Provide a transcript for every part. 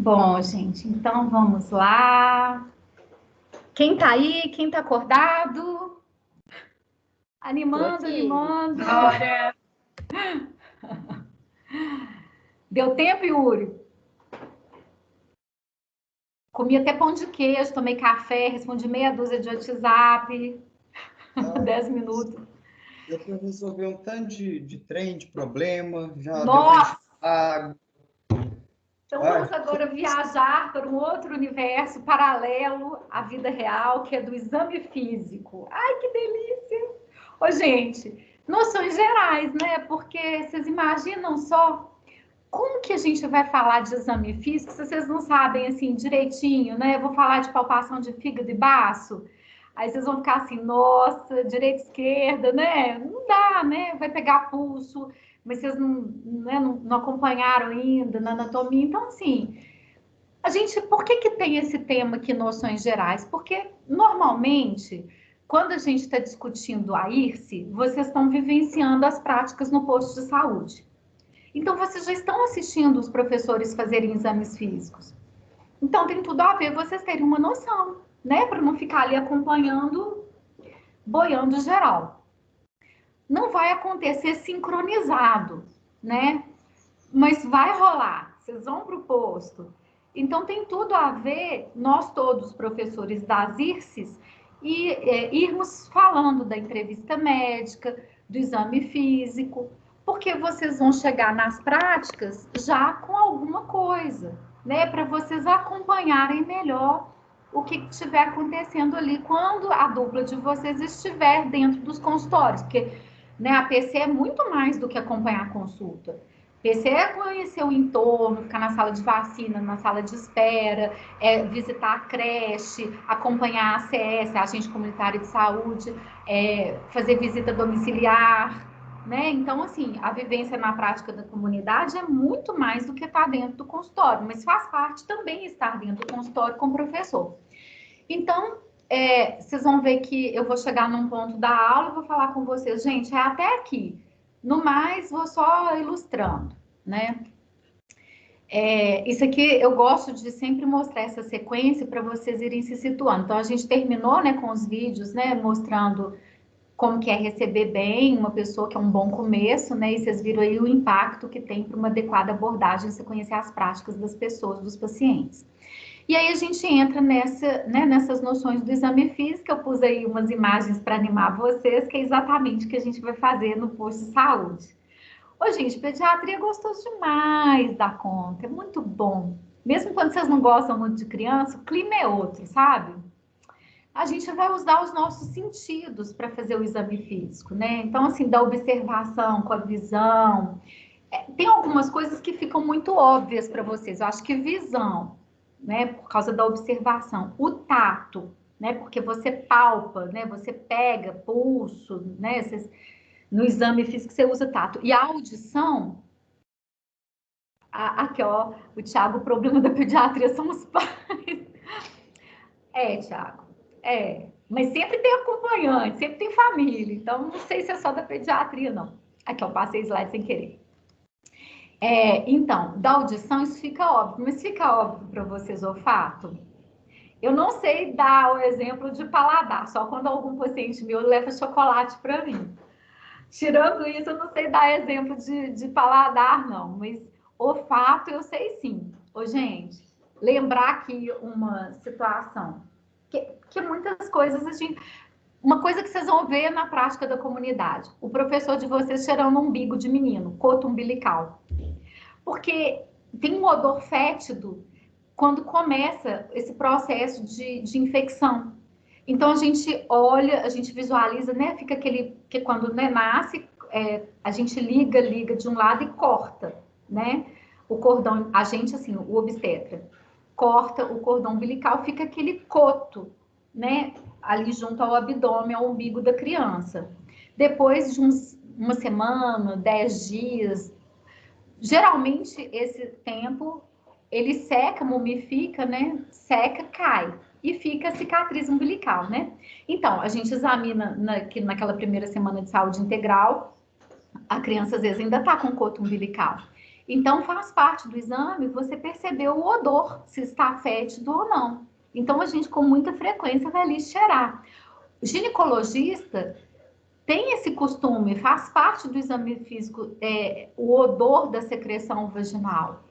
Bom, gente, então vamos lá. Quem tá aí? Quem tá acordado? Tô Animando, aqui. animando. Bora. Deu tempo, Yuri? Comi até pão de queijo, tomei café, respondi meia dúzia de WhatsApp, Ah, 10 minutos. deu para resolver um tanto de trem, de problema, já deu para encher Nossa! água. Então vamos Ai, agora viajar para um outro universo paralelo à vida real, que é do exame físico. Ai, que delícia! Ô, gente, noções gerais, né? Porque vocês imaginam só como que a gente vai falar de exame físico se vocês não sabem, assim, direitinho, né? Eu vou falar de palpação de fígado e baço, aí vocês vão ficar assim, nossa, direita, esquerda, né? Não dá, né? Vai pegar pulso, mas vocês não, né, não acompanharam ainda na anatomia. Então, assim, a gente, por que tem esse tema aqui, noções gerais? Porque, normalmente, quando a gente está discutindo a IRSE, vocês estão vivenciando as práticas no posto de saúde. Então, vocês já estão assistindo os professores fazerem exames físicos. Então, tem tudo a ver vocês terem uma noção, né? Para não ficar ali acompanhando, boiando geral. Não vai acontecer sincronizado, né? Mas vai rolar. Vocês vão para o posto. Então, tem tudo a ver, nós todos, professores das IRSES, irmos falando da entrevista médica, do exame físico, porque vocês vão chegar nas práticas já com alguma coisa, né? Para vocês acompanharem melhor o que estiver acontecendo ali quando a dupla de vocês estiver dentro dos consultórios, porque, né, a PC é muito mais do que acompanhar a consulta. PC é conhecer o entorno, ficar na sala de vacina, na sala de espera, visitar a creche, acompanhar a ACS, a agente comunitário de saúde, fazer visita domiciliar, né? Então, assim, a vivência na prática da comunidade é muito mais do que estar dentro do consultório, mas faz parte também estar dentro do consultório com o professor. Então, vocês vão ver que eu vou chegar num ponto da aula e vou falar com vocês, gente, é até aqui. No mais, vou só ilustrando, né? Isso aqui eu gosto de sempre mostrar essa sequência para vocês irem se situando. Então, a gente terminou, né, com os vídeos, né, mostrando como que é receber bem uma pessoa, que é um bom começo, né? E vocês viram aí o impacto que tem para uma adequada abordagem, você conhecer as práticas das pessoas, dos pacientes. E aí a gente entra nessas noções do exame físico, eu pus aí umas imagens para animar vocês, que é exatamente o que a gente vai fazer no posto de saúde. Ô, gente, pediatria é gostoso demais da conta, é muito bom. Mesmo quando vocês não gostam muito de criança, o clima é outro, sabe? A gente vai usar os nossos sentidos para fazer o exame físico, né? Então, assim, da observação com a visão. Tem algumas coisas que ficam muito óbvias para vocês. Eu acho que visão, né? Por causa da observação. O tato, né? Porque você palpa, né? Você pega pulso, né? No exame físico você usa tato. E a audição, aqui, ó, o Thiago, o problema da pediatria são os pais. Thiago, mas sempre tem acompanhante, sempre tem família, então não sei se é só da pediatria, não. Aqui, eu passei slide sem querer. Então, da audição isso fica óbvio, mas fica óbvio para vocês o olfato? Eu não sei dar o exemplo de paladar, só quando algum paciente meu leva chocolate para mim. Tirando isso, eu não sei dar exemplo de paladar, não, mas olfato eu sei sim. Ô, gente, lembrar aqui uma situação, que muitas coisas a gente... Uma coisa que vocês vão ver na prática da comunidade, o professor de vocês cheirando um umbigo de menino, coto umbilical. Porque tem um odor fétido quando começa esse processo de infecção. Então a gente olha, a gente visualiza, né? Fica aquele que quando, né, nasce, a gente liga de um lado e corta, né? O cordão, a gente assim, o obstetra corta o cordão umbilical, fica aquele coto, né? Ali junto ao abdômen, ao umbigo da criança. Depois de uma semana, 10 dias, geralmente esse tempo ele seca, mumifica, né? Seca, cai e fica a cicatriz umbilical, né? Então, a gente examina naquela primeira semana de saúde integral, a criança às vezes ainda tá com coto umbilical. Então, faz parte do exame você perceber o odor, se está fétido ou não. Então, a gente, com muita frequência, vai ali cheirar. O ginecologista tem esse costume, faz parte do exame físico, o odor da secreção vaginal.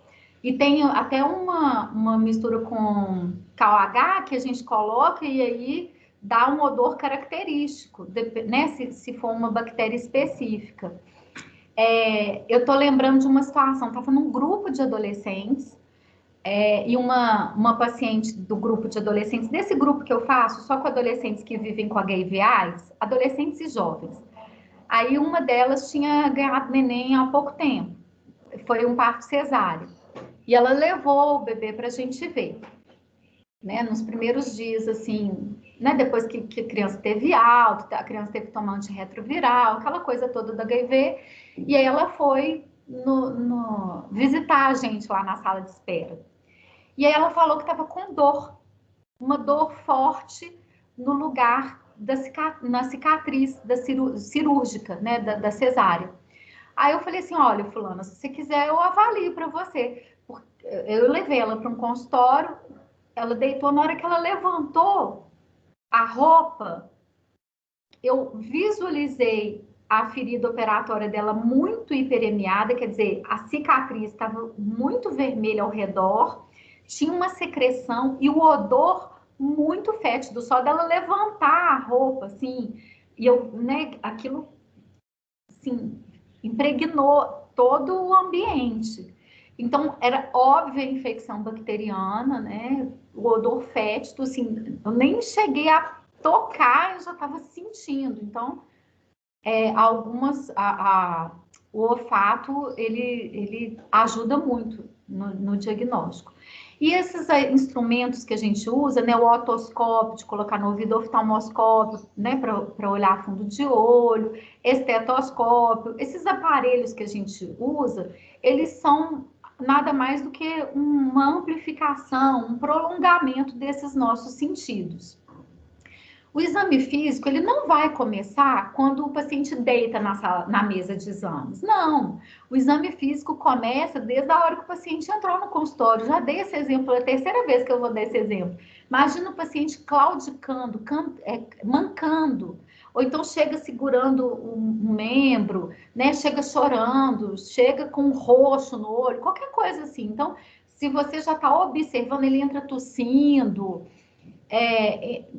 E tem até uma mistura com KOH que a gente coloca e aí dá um odor característico, né? Se for uma bactéria específica. Eu tô lembrando de uma situação, estava num grupo de adolescentes, e uma paciente do grupo de adolescentes, desse grupo que eu faço, só com adolescentes que vivem com HIV/AIDS, adolescentes e jovens. Aí uma delas tinha ganhado neném há pouco tempo, foi um parto cesáreo. E ela levou o bebê para a gente ver, né? Nos primeiros dias, assim, né? Depois que a criança teve alta, a criança teve que tomar antirretroviral, aquela coisa toda do HIV. E aí ela foi visitar a gente lá na sala de espera. E aí ela falou que estava com dor, uma dor forte no lugar na cicatriz cirúrgica, né? Da cesárea. Aí eu falei assim, olha, fulana, se você quiser eu avalio para você. Eu levei ela para um consultório, ela deitou, na hora que ela levantou a roupa, eu visualizei a ferida operatória dela muito hiperemiada, quer dizer, a cicatriz estava muito vermelha ao redor, tinha uma secreção e o odor muito fétido, só dela levantar a roupa, assim, e eu, né, aquilo, assim, impregnou todo o ambiente. Então, era óbvia a infecção bacteriana, né? O odor fétido, assim, eu nem cheguei a tocar, eu já estava sentindo. Então, o olfato, ele ajuda muito no diagnóstico. E esses instrumentos que a gente usa, né, o otoscópio, de colocar no ouvido, oftalmoscópio, né, para olhar fundo de olho, estetoscópio, esses aparelhos que a gente usa, eles são nada mais do que uma amplificação, um prolongamento desses nossos sentidos. O exame físico, ele não vai começar quando o paciente deita na mesa de exames. Não. O exame físico começa desde a hora que o paciente entrou no consultório. Já dei esse exemplo, é a terceira vez que eu vou dar esse exemplo. Imagina o paciente claudicando, mancando. Ou então chega segurando um membro, né? Chega chorando, chega com um roxo no olho, qualquer coisa assim. Então, se você já está observando, ele entra tossindo,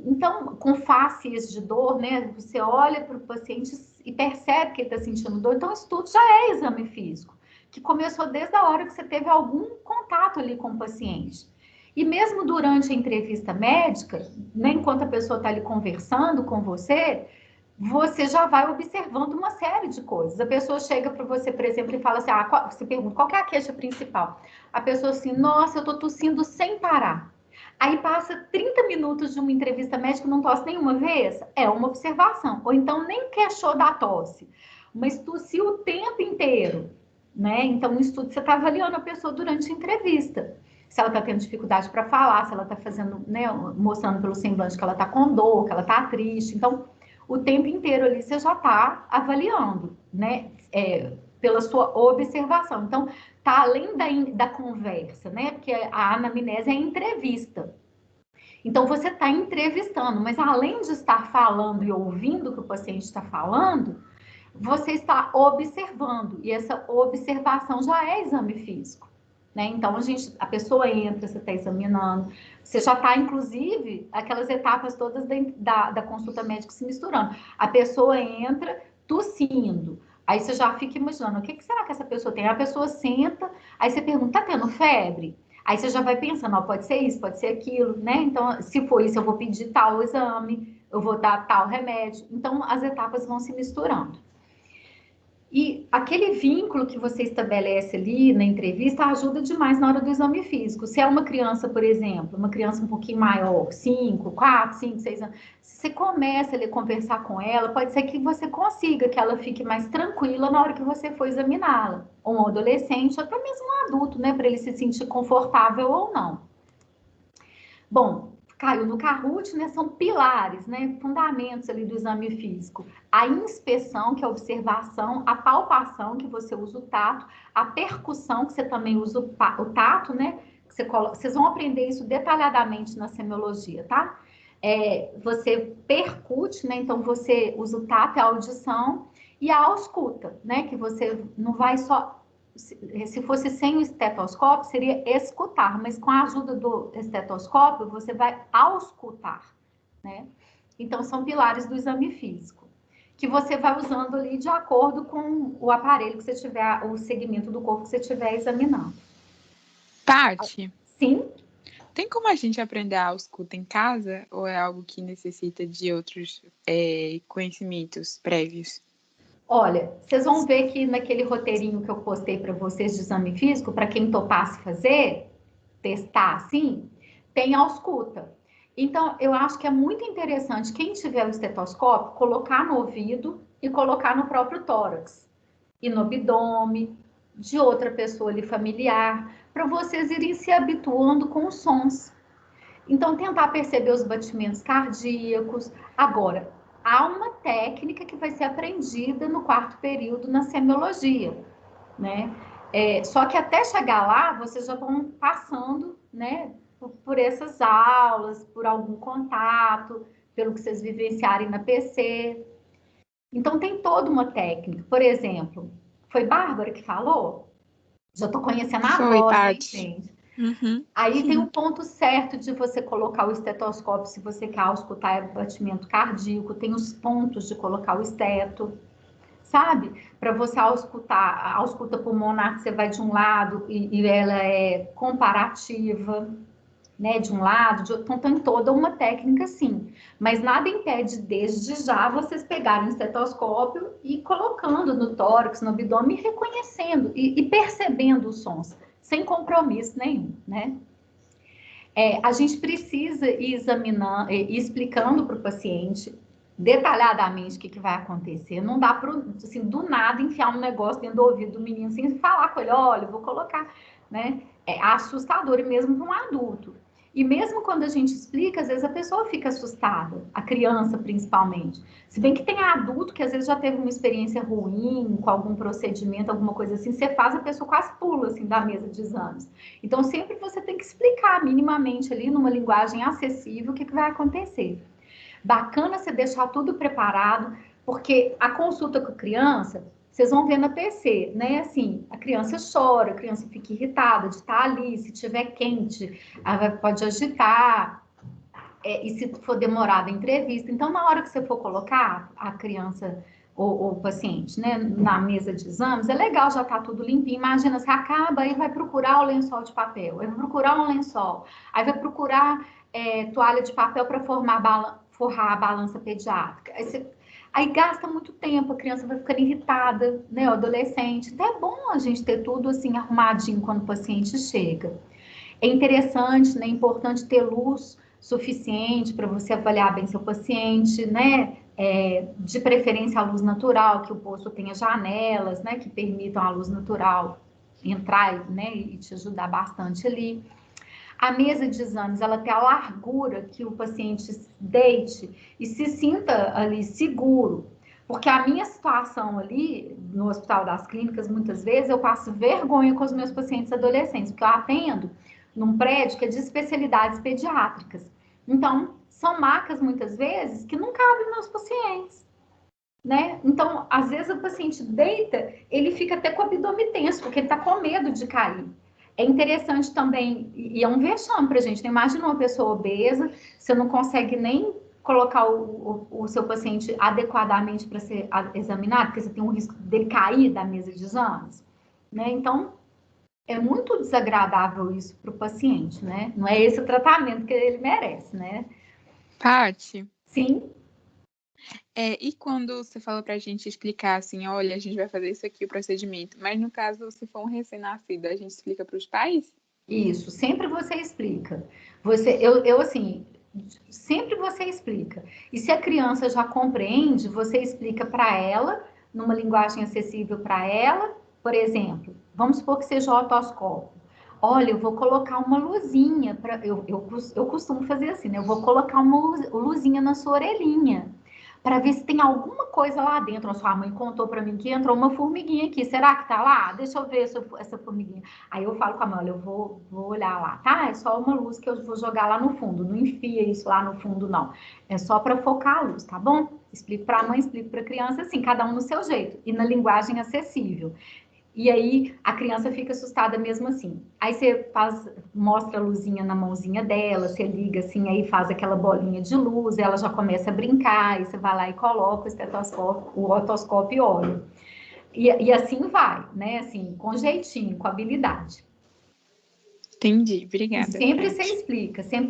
então, com faces de dor, né? Você olha para o paciente e percebe que ele está sentindo dor. Então, isso tudo já é exame físico, que começou desde a hora que você teve algum contato ali com o paciente. E mesmo durante a entrevista médica, né, enquanto a pessoa está ali conversando com você, você já vai observando uma série de coisas. A pessoa chega para você, por exemplo, e fala assim, você pergunta, qual que é a queixa principal? A pessoa assim, nossa, eu estou tossindo sem parar. Aí passa 30 minutos de uma entrevista médica e não tosse nenhuma vez? É uma observação. Ou então nem queixou da tosse, mas tossiu o tempo inteiro, né? Então, no estudo, você está avaliando a pessoa durante a entrevista. Se ela está tendo dificuldade para falar, se ela está fazendo, né, mostrando pelo semblante que ela está com dor, que ela está triste. Então, o tempo inteiro ali você já está avaliando, né? Pela sua observação. Então, tá além da conversa, né? Porque a anamnese é entrevista. Então, você está entrevistando, mas além de estar falando e ouvindo o que o paciente está falando, você está observando. E essa observação já é exame físico, né? Então, a pessoa entra, você está examinando, você já está, inclusive, aquelas etapas todas da consulta médica se misturando. A pessoa entra tossindo. Aí você já fica imaginando, o que será que essa pessoa tem? A pessoa senta, aí você pergunta, tá tendo febre? Aí você já vai pensando, ó, pode ser isso, pode ser aquilo, né? Então, se for isso, eu vou pedir tal exame, eu vou dar tal remédio. Então, as etapas vão se misturando. E aquele vínculo que você estabelece ali na entrevista ajuda demais na hora do exame físico. Se é uma criança, por exemplo, uma criança um pouquinho maior, 5, 4, 5, 6 anos, se você começa a conversar com ela, pode ser que você consiga que ela fique mais tranquila na hora que você for examiná-la. Ou um adolescente, ou até mesmo um adulto, né, para ele se sentir confortável ou não. Bom, caiu no Kahoot, né? São pilares, né? Fundamentos ali do exame físico. A inspeção, que é a observação, a palpação, que você usa o tato, a percussão, que você também usa o tato, né? Vocês vão aprender isso detalhadamente na semiologia, tá? Você percute, né? Então você usa o tato e a audição e a ausculta, né? Que você não vai só. Se fosse sem o estetoscópio, seria escutar, mas com a ajuda do estetoscópio, você vai auscultar, né? Então, são pilares do exame físico, que você vai usando ali de acordo com o aparelho que você tiver, o segmento do corpo que você estiver examinando. Paty, Sim? tem como a gente aprender a ausculta em casa ou é algo que necessita de outros conhecimentos prévios? Olha, vocês vão ver que naquele roteirinho que eu postei para vocês de exame físico, para quem topasse fazer, testar assim, tem ausculta. Então, eu acho que é muito interessante quem tiver o estetoscópio colocar no ouvido e colocar no próprio tórax e no abdômen de outra pessoa ali familiar, para vocês irem se habituando com os sons. Então, tentar perceber os batimentos cardíacos. Agora, há uma técnica que vai ser aprendida no quarto período na semiologia, né? Só que até chegar lá, vocês já vão passando, né, por essas aulas, por algum contato, pelo que vocês vivenciarem na PC. Então, tem toda uma técnica. Por exemplo, foi Bárbara que falou? Já estou conhecendo a Foi, voz, hein, Paty. gente? Uhum. Aí tem um ponto certo de você colocar o estetoscópio, se você quer auscultar o batimento cardíaco, tem os pontos de colocar o esteto, sabe? Para você auscultar, a ausculta pulmonar, você vai de um lado e ela é comparativa, né? De um lado, de outro. Então tem toda uma técnica, sim. Mas nada impede, desde já, vocês pegarem o estetoscópio e colocando no tórax, no abdômen, e reconhecendo e percebendo os sons, sem compromisso nenhum, né? A gente precisa ir examinando, ir explicando para o paciente detalhadamente o que vai acontecer. Não dá para, assim, do nada enfiar um negócio dentro do ouvido do menino sem falar com ele, olha, eu vou colocar, né? É assustador, e mesmo para um adulto. E mesmo quando a gente explica, às vezes a pessoa fica assustada, a criança principalmente. Se bem que tem adulto que às vezes já teve uma experiência ruim com algum procedimento, alguma coisa assim, você faz, a pessoa quase pula assim da mesa de exames. Então sempre você tem que explicar minimamente ali numa linguagem acessível o que vai acontecer. Bacana você deixar tudo preparado, porque a consulta com a criança, vocês vão ver na PC, né? Assim, a criança chora, a criança fica irritada de estar ali, se tiver quente, ela pode agitar, e se for demorada a entrevista. Então, na hora que você for colocar a criança ou o paciente, né, na mesa de exames, é legal já tá tudo limpinho. Imagina, você acaba e vai procurar o lençol de papel, aí vai procurar um lençol, aí vai procurar toalha de papel para forrar a balança pediátrica. Aí gasta muito tempo, a criança vai ficando irritada, né, o adolescente. Então é bom a gente ter tudo assim arrumadinho quando o paciente chega. É interessante, né, é importante ter luz suficiente para você avaliar bem seu paciente, né? De preferência a luz natural, que o posto tenha janelas, né, que permitam a luz natural entrar, né, e te ajudar bastante ali. A mesa de exames, ela tem a largura que o paciente deite e se sinta ali seguro. Porque a minha situação ali no Hospital das Clínicas, muitas vezes, eu passo vergonha com os meus pacientes adolescentes, porque eu atendo num prédio que é de especialidades pediátricas. Então, são macas, muitas vezes, que não cabem meus pacientes, né? Então, às vezes, o paciente deita, ele fica até com o abdômen tenso, porque ele está com medo de cair. É interessante também, e é um vexame para a gente, né? Imagina uma pessoa obesa, você não consegue nem colocar o seu paciente adequadamente para ser examinado, porque você tem um risco dele cair da mesa de exames, né? Então, é muito desagradável isso para o paciente, né? Não é esse o tratamento que ele merece, né? Paty, Sim. E quando você fala pra gente explicar assim, olha, a gente vai fazer isso aqui, o procedimento, mas no caso, se for um recém-nascido, a gente explica para os pais? Isso, sempre você explica. Assim, sempre você explica. E se a criança já compreende, você explica para ela, numa linguagem acessível para ela. Por exemplo, vamos supor que seja o otoscópio. Olha, eu vou colocar uma luzinha, eu costumo fazer assim, né? Eu vou colocar uma luzinha na sua orelhinha, para ver se tem alguma coisa lá dentro. A sua mãe contou para mim que entrou uma formiguinha aqui. Será que tá lá? Deixa eu ver essa formiguinha. Aí eu falo com a mãe, olha, eu vou olhar lá, tá? É só uma luz que eu vou jogar lá no fundo. Não enfia isso lá no fundo, não. É só para focar a luz, tá bom? Explico para a mãe, explico para a criança, assim, cada um no seu jeito e na linguagem acessível. E aí a criança fica assustada mesmo assim. Aí você mostra a luzinha na mãozinha dela, você liga assim, aí faz aquela bolinha de luz, ela já começa a brincar, aí você vai lá e coloca o estetoscópio, o otoscópio e olha. E assim vai, né? Assim, com jeitinho, com habilidade. Entendi, E obrigada, sempre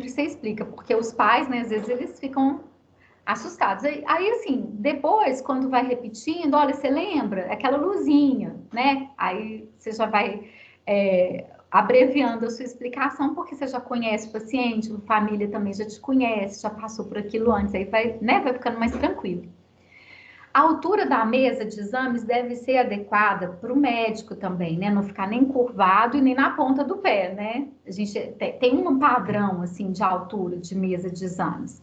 você explica, porque os pais, né, às vezes eles ficam assustados. Aí, assim, depois, quando vai repetindo, olha, você lembra? Aquela luzinha, né? Aí você já vai abreviando a sua explicação, porque você já conhece o paciente, a família também já te conhece, já passou por aquilo antes, aí vai, né, vai ficando mais tranquilo. A altura da mesa de exames deve ser adequada para o médico também, né? Não ficar nem curvado e nem na ponta do pé, né? A gente tem um padrão, assim, de altura de mesa de exames.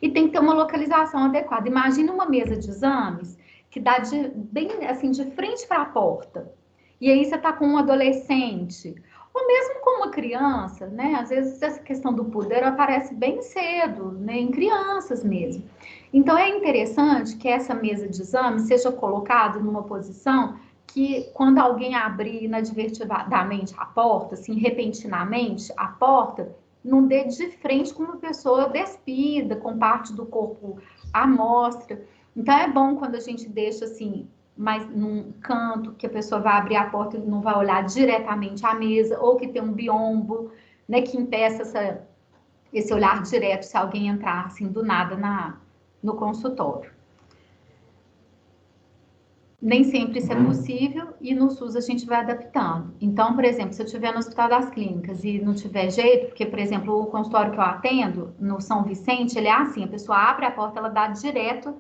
E tem que ter uma localização adequada. Imagina uma mesa de exames que dá bem assim de frente para a porta. E aí você está com um adolescente, ou mesmo com uma criança, né? Às vezes essa questão do poder aparece bem cedo, né? Em crianças mesmo. Então é interessante que essa mesa de exames seja colocada numa posição que quando alguém abrir inadvertidamente a porta, assim, repentinamente a porta, não dê de frente com uma pessoa despida, com parte do corpo à mostra. Então é bom quando a gente deixa assim, mais num canto, que a pessoa vai abrir a porta e não vai olhar diretamente à mesa, ou que tem um biombo, né, que impeça esse olhar direto se alguém entrar assim do nada no consultório. Nem sempre isso é possível e no SUS a gente vai adaptando. Então, por exemplo, se eu estiver no Hospital das Clínicas e não tiver jeito, porque, por exemplo, o consultório que eu atendo, no São Vicente, ele é assim, a pessoa abre a porta, ela dá direto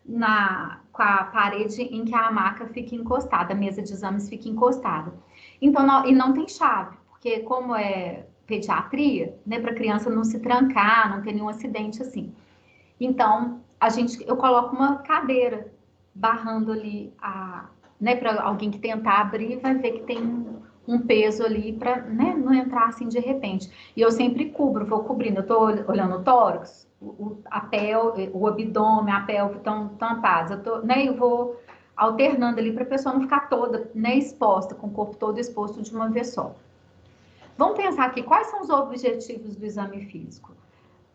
com a parede em que a maca fica encostada, a mesa de exames fica encostada. Então, não tem chave, porque como é pediatria, né, para a criança não se trancar, não ter nenhum acidente assim. Então, eu coloco uma cadeira barrando ali né, para alguém que tentar abrir, vai ver que tem um peso ali para, né, não entrar assim de repente. E eu sempre vou cobrindo. Eu estou olhando o tórax, o abdômen, a pelve estão tampados. Eu vou alternando ali para a pessoa não ficar toda, né, exposta, com o corpo todo exposto de uma vez só. Vamos pensar aqui, quais são os objetivos do exame físico?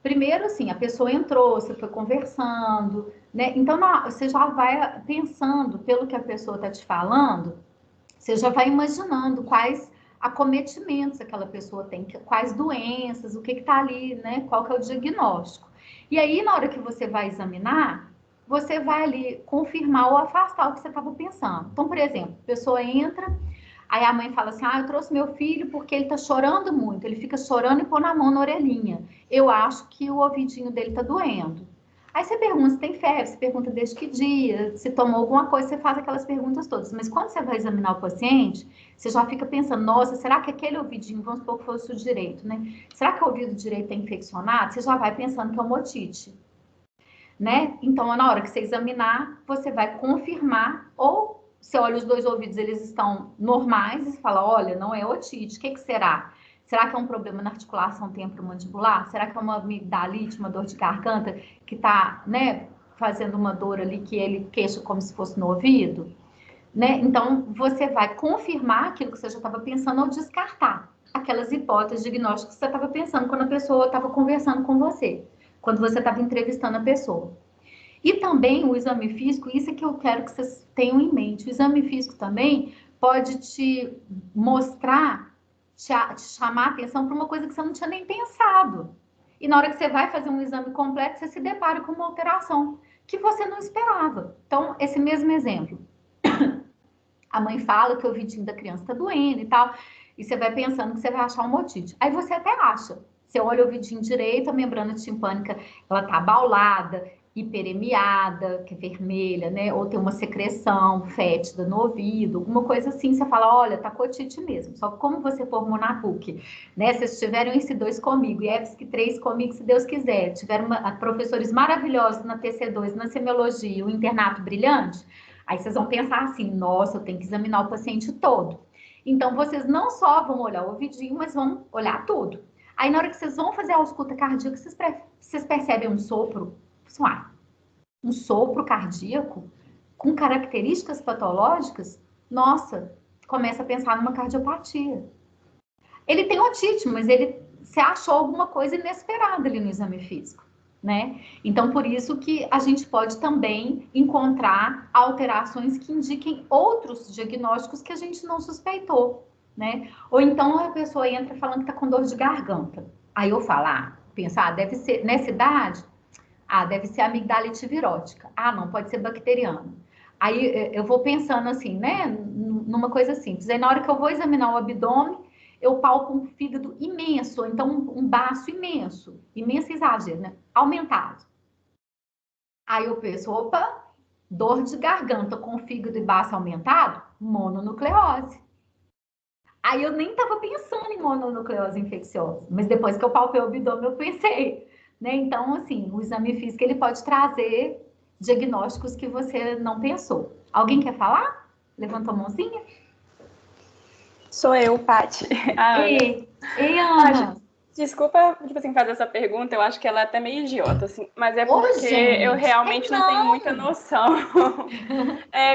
Primeiro, assim, a pessoa entrou, você foi conversando, né? Então, você já vai pensando pelo que a pessoa está te falando, você já vai imaginando quais acometimentos aquela pessoa tem, quais doenças, o que está ali, né? Qual que é o diagnóstico. E aí, na hora que você vai examinar, você vai ali confirmar ou afastar o que você estava pensando. Então, por exemplo, a pessoa entra. Aí a mãe fala assim, eu trouxe meu filho porque ele tá chorando muito, ele fica chorando e põe a mão na orelhinha. Eu acho que o ouvidinho dele tá doendo. Aí você pergunta se tem febre, você pergunta desde que dia, se tomou alguma coisa, você faz aquelas perguntas todas. Mas quando você vai examinar o paciente, você já fica pensando, nossa, será que aquele ouvidinho, vamos supor que fosse o direito, né? Será que o ouvido direito é infeccionado? Você já vai pensando que é uma otite, né? Então, na hora que você examinar, você vai confirmar ou você olha os dois ouvidos, eles estão normais e você fala, olha, não é otite, o que será? Será que é um problema na articulação temporomandibular? Será que é uma amigdalite, uma dor de garganta que está, né, fazendo uma dor ali que ele queixa como se fosse no ouvido? Né? Então, você vai confirmar aquilo que você já estava pensando ou descartar aquelas hipóteses diagnósticas que você estava pensando quando a pessoa estava conversando com você, quando você estava entrevistando a pessoa. E também o exame físico, isso é que eu quero que vocês tenham em mente. O exame físico também pode te mostrar, te chamar a atenção para uma coisa que você não tinha nem pensado. E na hora que você vai fazer um exame completo, você se depara com uma alteração que você não esperava. Então, esse mesmo exemplo. A mãe fala que o ouvidinho da criança está doendo e tal, e você vai pensando que você vai achar uma otite. Aí você até acha. Você olha o ouvidinho direito, a membrana timpânica, ela tá abaulada, hiperemiada, que é vermelha, né? Ou tem uma secreção fétida no ouvido, alguma coisa assim, você fala, olha, tá com otite mesmo. Só que como você formou na PUC, né? Vocês tiveram esse 2 comigo e EFSC 3 comigo, se Deus quiser. Tiveram professores maravilhosos na TC2, na semiologia, o internato brilhante. Aí vocês vão pensar assim, nossa, eu tenho que examinar o paciente todo. Então, vocês não só vão olhar o ouvidinho, mas vão olhar tudo. Aí, na hora que vocês vão fazer a ausculta cardíaca, vocês percebem um sopro, um sopro cardíaco com características patológicas, nossa, começa a pensar numa cardiopatia. Ele tem otite, mas você achou alguma coisa inesperada ali no exame físico, né? Então, por isso que a gente pode também encontrar alterações que indiquem outros diagnósticos que a gente não suspeitou, né? Ou então a pessoa entra falando que tá com dor de garganta. Aí eu falo, deve ser, nessa idade, deve ser amigdalite virótica. Não, pode ser bacteriana. Aí eu vou pensando assim, né, numa coisa simples. Aí na hora que eu vou examinar o abdômen, eu palpo um fígado imenso, ou então um baço imenso. Imenso exagero, né? Aumentado. Aí eu penso, opa, dor de garganta com fígado e baço aumentado, mononucleose. Aí eu nem estava pensando em mononucleose infecciosa, mas depois que eu palpei o abdômen, eu pensei, né? Então, assim, o exame físico, ele pode trazer diagnósticos que você não pensou. Alguém quer falar? Levanta a mãozinha. Sou eu, Paty. Ei, Ana. Desculpa, tipo assim, fazer essa pergunta, eu acho que ela é até meio idiota, assim, mas é porque eu realmente não tenho muita noção.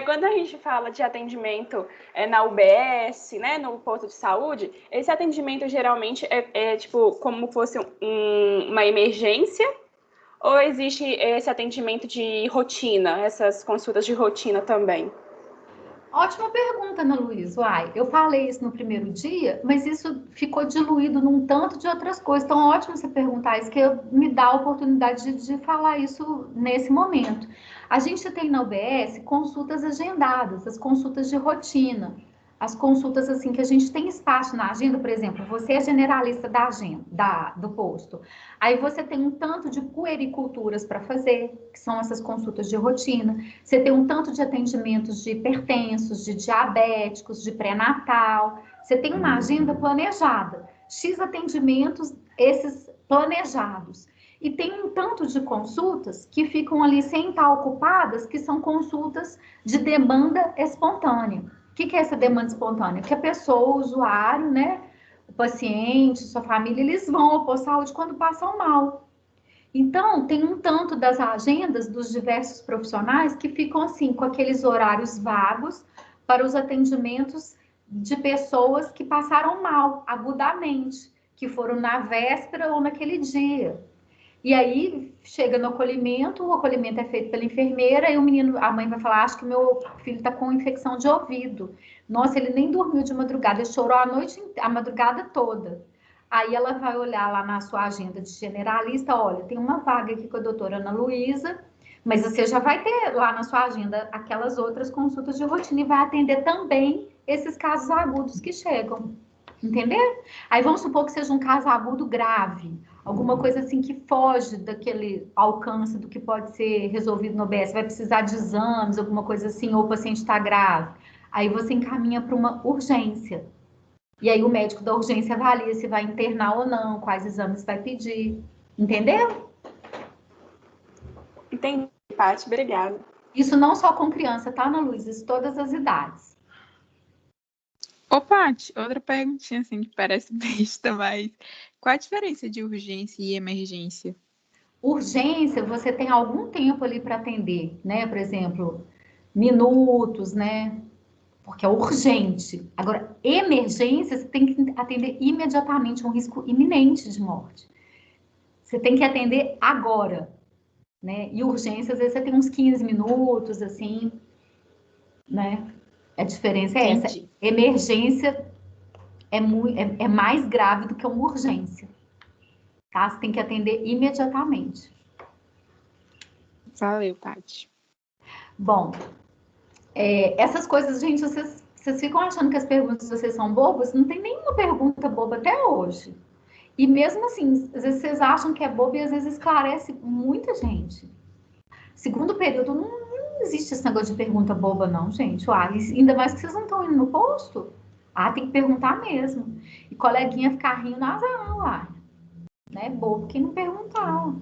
Quando a gente fala de atendimento na UBS, né, no posto de saúde, esse atendimento geralmente é tipo como fosse uma emergência, ou existe esse atendimento de rotina, essas consultas de rotina também? Ótima pergunta, Ana Luísa. Eu falei isso no primeiro dia, mas isso ficou diluído num tanto de outras coisas. Então, ótimo você perguntar isso, que me dá a oportunidade de falar isso nesse momento. A gente tem na UBS consultas agendadas, as consultas de rotina. As consultas, assim, que a gente tem espaço na agenda, por exemplo, você é generalista da agenda, do posto. Aí você tem um tanto de puericulturas para fazer, que são essas consultas de rotina. Você tem um tanto de atendimentos de hipertensos, de diabéticos, de pré-natal. Você tem uma agenda planejada. X atendimentos, esses planejados. E tem um tanto de consultas que ficam ali sem estar ocupadas, que são consultas de demanda espontânea. O que é essa demanda espontânea? Que a pessoa, o usuário, né, o paciente, sua família, eles vão ao posto de saúde quando passam mal. Então, tem um tanto das agendas dos diversos profissionais que ficam assim, com aqueles horários vagos para os atendimentos de pessoas que passaram mal, agudamente, que foram na véspera ou naquele dia. E aí chega no acolhimento, o acolhimento é feito pela enfermeira, e a mãe vai falar, acho que meu filho está com infecção de ouvido. Nossa, ele nem dormiu de madrugada, ele chorou a madrugada toda. Aí ela vai olhar lá na sua agenda de generalista, olha, tem uma vaga aqui com a doutora Ana Luísa, mas você já vai ter lá na sua agenda aquelas outras consultas de rotina e vai atender também esses casos agudos que chegam. Entendeu? Aí vamos supor que seja um caso agudo grave, alguma coisa assim que foge daquele alcance do que pode ser resolvido no OBS, vai precisar de exames, alguma coisa assim, ou o paciente está grave. Aí você encaminha para uma urgência. E aí o médico da urgência avalia se vai internar ou não, quais exames vai pedir. Entendeu? Entendi, Paty, obrigada. Isso não só com criança, tá, Ana Luísa? Isso todas as idades. Ô, Paty, outra perguntinha assim que parece besta, mas qual a diferença de urgência e emergência? Urgência, você tem algum tempo ali para atender, né? Por exemplo, minutos, né? Porque é urgente. Agora, emergência, você tem que atender imediatamente, um risco iminente de morte. Você tem que atender agora, né? E urgência, às vezes, você tem uns 15 minutos, assim, né? A diferença é essa. Emergência é mais grave do que uma urgência. Tá? Você tem que atender imediatamente. Valeu, Paty. Bom, essas coisas, gente, vocês ficam achando que as perguntas de vocês são bobas? Não tem nenhuma pergunta boba até hoje. E mesmo assim, às vezes vocês acham que é bobo e às vezes esclarece muita gente. Segundo período, não existe esse negócio de pergunta boba, não, gente. Uai, ainda mais que vocês não estão indo no posto. Tem que perguntar mesmo. E coleguinha ficar rindo nas aulas, né? Bobo quem não perguntar.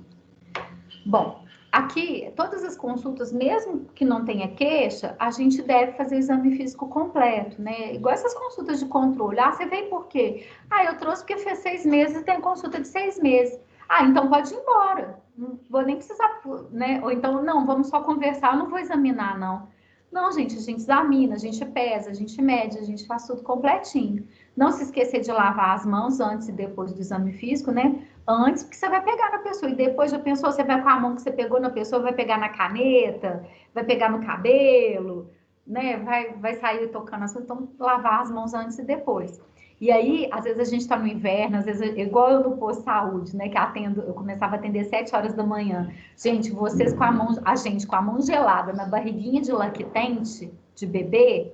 Bom, aqui, todas as consultas, mesmo que não tenha queixa, a gente deve fazer exame físico completo, né? Igual essas consultas de controle. Você veio por quê? Eu trouxe porque fez 6 meses e tem consulta de 6 meses. Então pode ir embora. Não vou nem precisar, né? Ou então, não, vamos só conversar, eu não vou examinar, não. Não, gente, a gente examina, a gente pesa, a gente mede, a gente faz tudo completinho. Não se esquecer de lavar as mãos antes e depois do exame físico, né? Antes, porque você vai pegar na pessoa. E depois já pensou, você vai com a mão que você pegou na pessoa, vai pegar na caneta, vai pegar no cabelo, né? Vai sair tocando as coisas. Então, lavar as mãos antes e depois. E aí, às vezes a gente tá no inverno, às vezes, igual eu no posto de saúde, né? Que eu começava a atender 7 horas da manhã. Gente, vocês com a mão, a gente com a mão gelada na barriguinha de lactente, de bebê,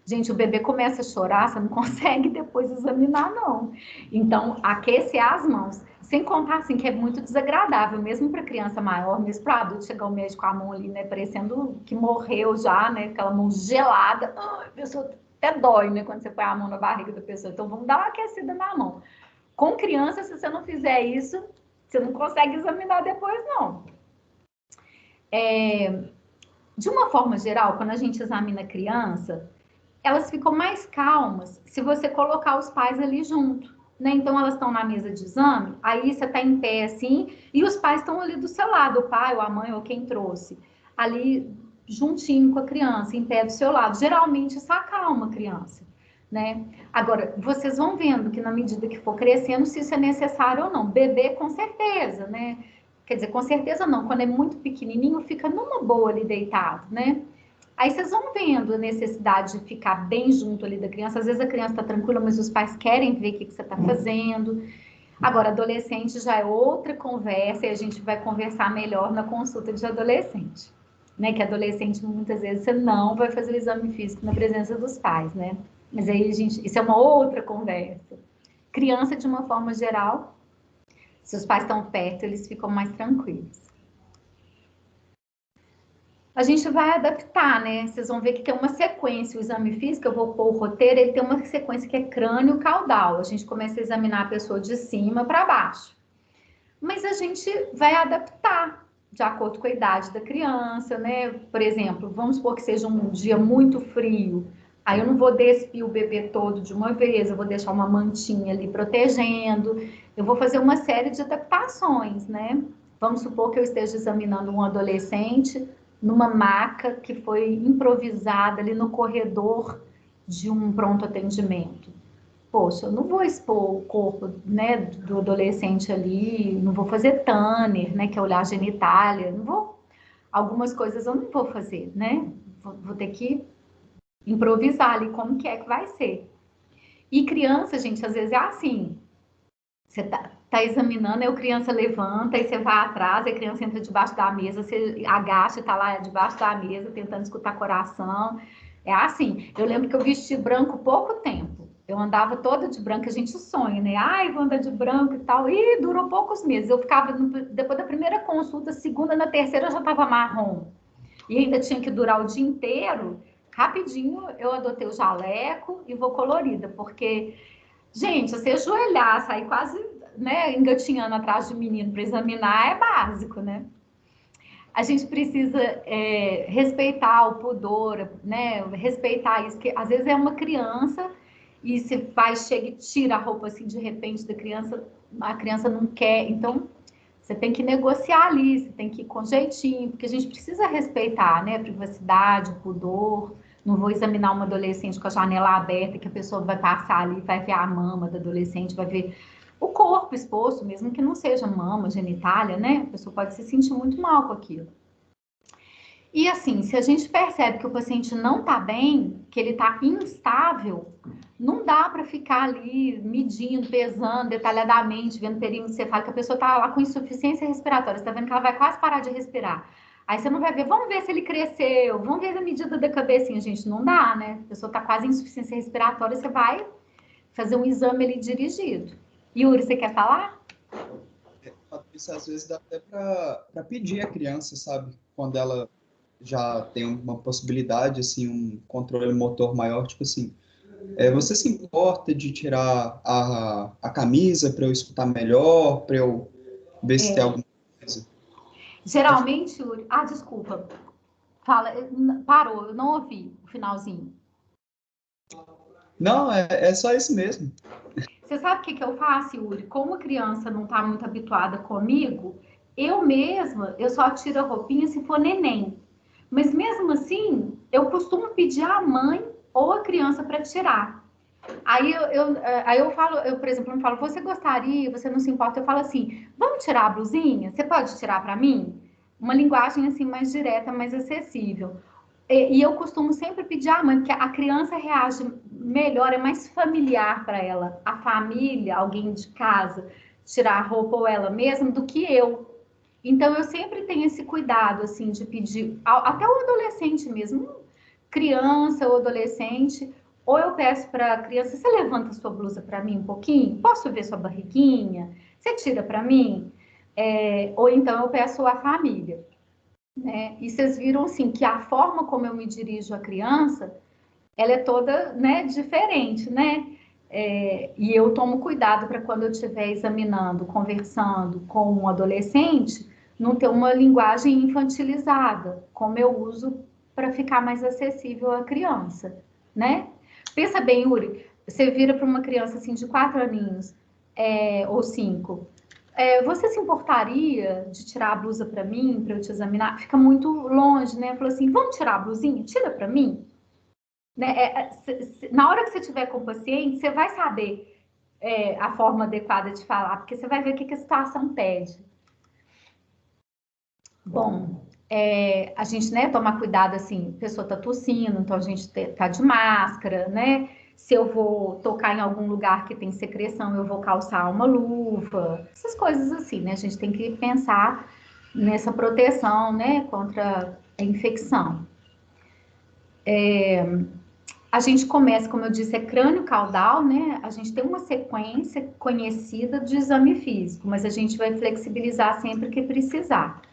gente, o bebê começa a chorar, você não consegue depois examinar, não. Então, aquecer as mãos. Sem contar, assim, que é muito desagradável, mesmo para criança maior, mesmo para adulto, chegar o médico com a mão ali, né, parecendo que morreu já, né, aquela mão gelada. A pessoa até dói, né, quando você põe a mão na barriga da pessoa. Então, vamos dar uma aquecida na mão. Com criança, se você não fizer isso, você não consegue examinar depois, não. De uma forma geral, quando a gente examina criança, elas ficam mais calmas se você colocar os pais ali junto, né? Então, elas estão na mesa de exame, aí você está em pé assim, e os pais estão ali do seu lado, o pai ou a mãe ou quem trouxe, ali juntinho com a criança, em pé do seu lado. Geralmente, isso acalma a criança, né? Agora, vocês vão vendo que na medida que for crescendo, se isso é necessário ou não. Bebê, com certeza, né? Quer dizer, com certeza não, quando é muito pequenininho, fica numa boa ali deitado, né? Aí vocês vão vendo a necessidade de ficar bem junto ali da criança. Às vezes a criança está tranquila, mas os pais querem ver o que você está fazendo. Agora, adolescente já é outra conversa e a gente vai conversar melhor na consulta de adolescente. Né? Que adolescente, muitas vezes, você não vai fazer o exame físico na presença dos pais, né? Mas aí, isso é uma outra conversa. Criança, de uma forma geral, se os pais estão perto, eles ficam mais tranquilos. A gente vai adaptar, né? Vocês vão ver que tem uma sequência, o exame físico, eu vou pôr o roteiro, ele tem uma sequência que é crânio-caudal. A gente começa a examinar a pessoa de cima para baixo. Mas a gente vai adaptar de acordo com a idade da criança, né? Por exemplo, vamos supor que seja um dia muito frio. Aí eu não vou despir o bebê todo de uma vez, eu vou deixar uma mantinha ali protegendo. Eu vou fazer uma série de adaptações, né? Vamos supor que eu esteja examinando um adolescente numa maca que foi improvisada ali no corredor de um pronto atendimento. Poxa, eu não vou expor o corpo, né, do adolescente ali, não vou fazer tanner, né, que é olhar a genitália, não vou, algumas coisas eu não vou fazer, né, vou ter que improvisar ali como que é que vai ser. E criança, gente, às vezes é assim, você tá examinando, aí a criança levanta, aí você vai atrás, aí a criança entra debaixo da mesa, você agacha e tá lá debaixo da mesa, tentando escutar coração. É assim, eu lembro que eu vesti branco pouco tempo. Eu andava toda de branco, a gente sonha, né? Ai, vou andar de branco e tal. E durou poucos meses. Eu ficava, depois da primeira consulta, segunda, na terceira eu já tava marrom. E ainda tinha que durar o dia inteiro. Rapidinho eu adotei o jaleco e vou colorida, porque... Gente, você ajoelhar, sair quase, né, engatinhando atrás de menino para examinar é básico, né? A gente precisa respeitar o pudor, né? Respeitar isso, porque às vezes é uma criança e se vai, chega e tira a roupa assim de repente da criança, a criança não quer, então você tem que negociar ali, você tem que ir com jeitinho, porque a gente precisa respeitar, né? A privacidade, o pudor. Não vou examinar uma adolescente com a janela aberta, que a pessoa vai passar ali, vai ver a mama da adolescente, vai ver o corpo exposto, mesmo que não seja mama, genitália, né? A pessoa pode se sentir muito mal com aquilo. E assim, se a gente percebe que o paciente não tá bem, que ele tá instável, não dá para ficar ali medindo, pesando detalhadamente, vendo perímetro cefálico, que a pessoa tá lá com insuficiência respiratória, você tá vendo que ela vai quase parar de respirar. Aí você não vai ver, vamos ver se ele cresceu, vamos ver a medida da cabecinha, gente, não dá, né? A pessoa tá quase em insuficiência respiratória, você vai fazer um exame ali dirigido. Yuri, você quer falar? Isso às vezes dá até para pedir a criança, sabe? quando ela já tem uma possibilidade, assim, um controle motor maior, tipo assim, você se importa de tirar a camisa para eu escutar melhor, para eu ver se tem alguma coisa? Geralmente, Yuri... Ah, desculpa. Fala, parou, eu não ouvi o finalzinho. Não, é só isso mesmo. Você sabe o que eu faço, Yuri? Como a criança não está muito habituada comigo, eu mesma, eu só tiro a roupinha se for neném. Mas mesmo assim, eu costumo pedir à mãe ou a criança para tirar. Aí eu falo, por exemplo, eu falo, você gostaria, você não se importa? Eu falo assim, vamos tirar a blusinha? Você pode tirar para mim? Uma linguagem assim mais direta, mais acessível. E eu costumo sempre pedir à mãe, porque a criança reage melhor, é mais familiar para ela, a família, alguém de casa, tirar a roupa ou ela mesma, do que eu. Então, eu sempre tenho esse cuidado, assim, de pedir, até o adolescente mesmo, criança ou adolescente, ou eu peço para a criança, você levanta sua blusa para mim um pouquinho? Posso ver sua barriguinha? Você tira para mim? Ou então eu peço à família. Né? E vocês viram assim que a forma como eu me dirijo à criança, ela é toda, né, diferente, né? E eu tomo cuidado para quando eu estiver examinando, conversando com um adolescente, não ter uma linguagem infantilizada, como eu uso para ficar mais acessível à criança, né? Pensa bem, Yuri, você vira para uma criança assim de 4 aninhos, ou 5, você se importaria de tirar a blusa para mim, para eu te examinar? Fica muito longe, né? Falou assim, vamos tirar a blusinha? Tira para mim. Né? Na hora que você tiver com o paciente, você vai saber a forma adequada de falar, porque você vai ver o que a situação pede. Bom, a gente, né, tomar cuidado, assim, a pessoa tá tossindo, então a gente tá de máscara, né? Se eu vou tocar em algum lugar que tem secreção, eu vou calçar uma luva, essas coisas assim, né? A gente tem que pensar nessa proteção, né, contra a infecção. A gente começa, como eu disse, crânio caudal, né? A gente tem uma sequência conhecida de exame físico, mas a gente vai flexibilizar sempre que precisar.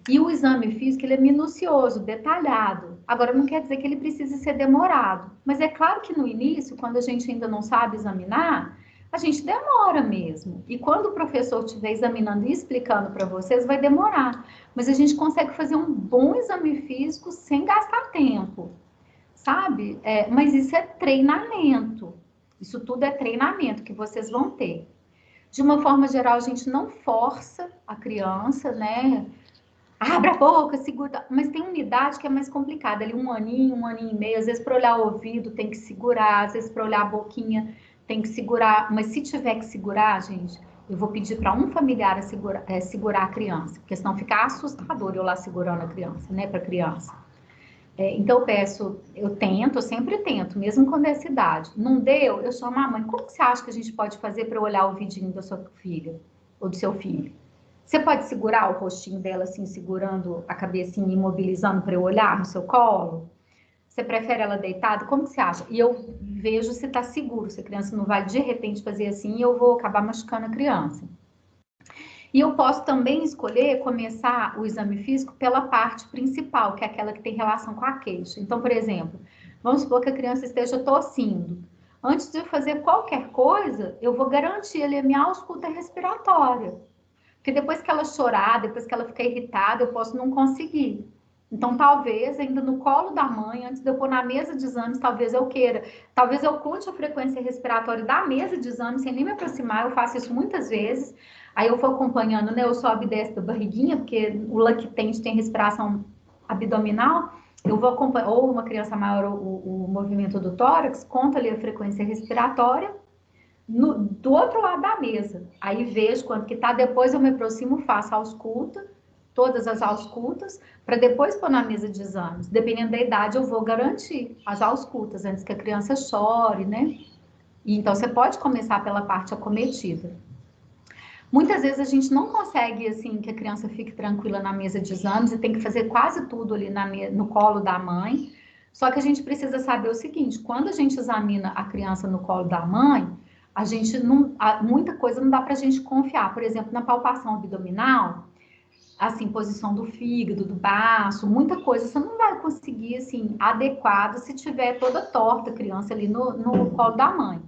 E o exame físico, ele é minucioso, detalhado. Agora, não quer dizer que ele precise ser demorado. Mas é claro que no início, quando a gente ainda não sabe examinar, a gente demora mesmo. E quando o professor estiver examinando e explicando para vocês, vai demorar. Mas a gente consegue fazer um bom exame físico sem gastar tempo, sabe? Mas isso é treinamento. Isso tudo é treinamento que vocês vão ter. De uma forma geral, a gente não força a criança, né? Abre a boca, segura. Mas tem unidade que é mais complicada. Ali, um aninho e meio. Às vezes, para olhar o ouvido, tem que segurar. Às vezes, para olhar a boquinha, tem que segurar. Mas se tiver que segurar, gente, eu vou pedir para um familiar segurar a criança. Porque senão fica assustador eu lá segurando a criança, né? Para a criança. Então, eu sempre tento, mesmo quando é essa idade. Não deu, eu chamo a mãe. Como que você acha que a gente pode fazer para olhar o vidinho da sua filha ou do seu filho? Você pode segurar o rostinho dela, assim, segurando a cabecinha, imobilizando para eu olhar no seu colo? Você prefere ela deitada? Como que você acha? E eu vejo se está seguro, se a criança não vai de repente fazer assim e eu vou acabar machucando a criança. E eu posso também escolher começar o exame físico pela parte principal, que é aquela que tem relação com a queixa. Então, por exemplo, vamos supor que a criança esteja tossindo. Antes de eu fazer qualquer coisa, eu vou garantir ali a minha ausculta respiratória. Porque depois que ela chorar, depois que ela ficar irritada, eu posso não conseguir. Então, talvez, ainda no colo da mãe, antes de eu pôr na mesa de exames, talvez eu queira. Talvez eu conte a frequência respiratória da mesa de exames, sem nem me aproximar. Eu faço isso muitas vezes. Aí eu vou acompanhando, né? Eu sobe e desce da barriguinha, porque o lactente tem respiração abdominal. Eu vou acompanhar, ou uma criança maior, o movimento do tórax, conta ali a frequência respiratória. Do outro lado da mesa. Aí vejo quanto que tá, depois eu me aproximo, faço a ausculta, todas as auscultas, para depois pôr na mesa de exames. Dependendo da idade, eu vou garantir as auscultas, antes que a criança chore, né? E então, você pode começar pela parte acometida. Muitas vezes a gente não consegue, assim, que a criança fique tranquila na mesa de exames e tem que fazer quase tudo ali no colo da mãe. Só que a gente precisa saber o seguinte, quando a gente examina a criança no colo da mãe, a gente não, muita coisa não dá para a gente confiar. Por exemplo, na palpação abdominal, assim, posição do fígado, do baço, muita coisa você não vai conseguir, assim, adequado se tiver toda torta a criança ali no colo da mãe.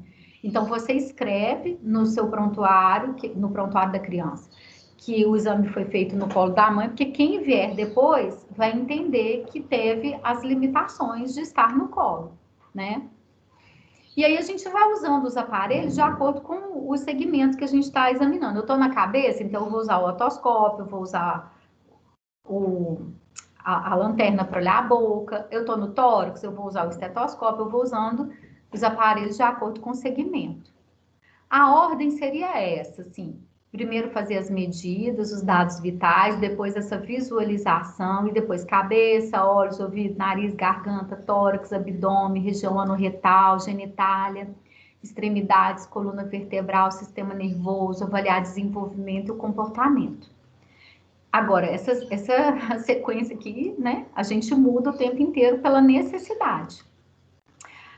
Então, você escreve no seu prontuário, no prontuário da criança, que o exame foi feito no colo da mãe, porque quem vier depois vai entender que teve as limitações de estar no colo, né? E aí a gente vai usando os aparelhos de acordo com os segmentos que a gente está examinando. Eu estou na cabeça, então eu vou usar o otoscópio, eu vou usar a lanterna para olhar a boca. Eu estou no tórax, eu vou usar o estetoscópio, eu vou usando os aparelhos de acordo com o segmento. A ordem seria essa, assim. Primeiro fazer as medidas, os dados vitais, depois essa visualização, e depois cabeça, olhos, ouvido, nariz, garganta, tórax, abdômen, região anorretal, genitália, extremidades, coluna vertebral, sistema nervoso, avaliar desenvolvimento e o comportamento. Agora, essa sequência aqui, né, a gente muda o tempo inteiro pela necessidade.